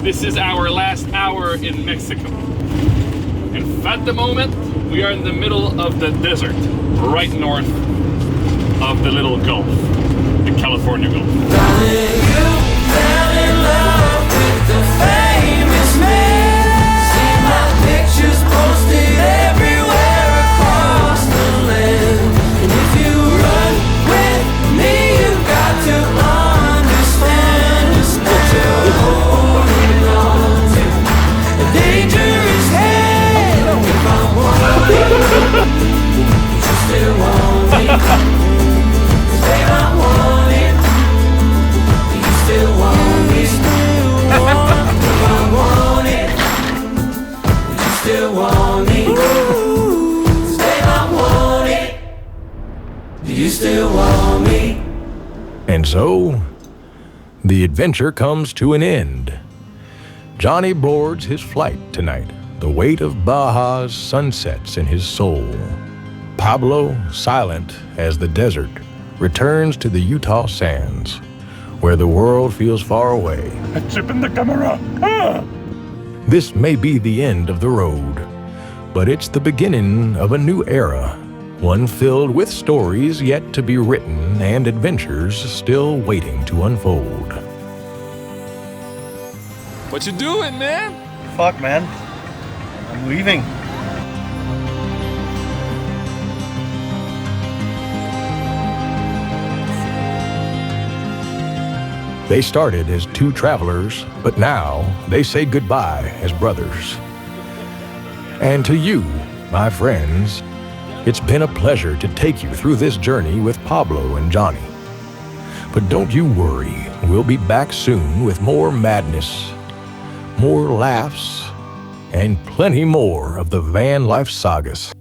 This is our last hour in Mexico. And at the moment, we are in the middle of the desert, right north of the little Gulf, the California Gulf. pictures posted everywhere across the land. And if you run with me, you've got to understand what you're holding on to. A dangerous hand. If I want it, you still want me. 'Cause babe, I want it. You still want me. Still want me. And so, the adventure comes to an end. Johnny boards his flight tonight, the weight of Baja's sunsets in his soul. Pablo, silent as the desert, returns to the Utah sands, where the world feels far away. A chip in the camera. Ah! This may be the end of the road, but it's the beginning of a new era, one filled with stories yet to be written and adventures still waiting to unfold. What you doing, man? Fuck, man. I'm leaving. They started as two travelers, but now they say goodbye as brothers. And to you, my friends, it's been a pleasure to take you through this journey with Pablo and Johnny. But don't you worry, we'll be back soon with more madness, more laughs, and plenty more of the van life sagas.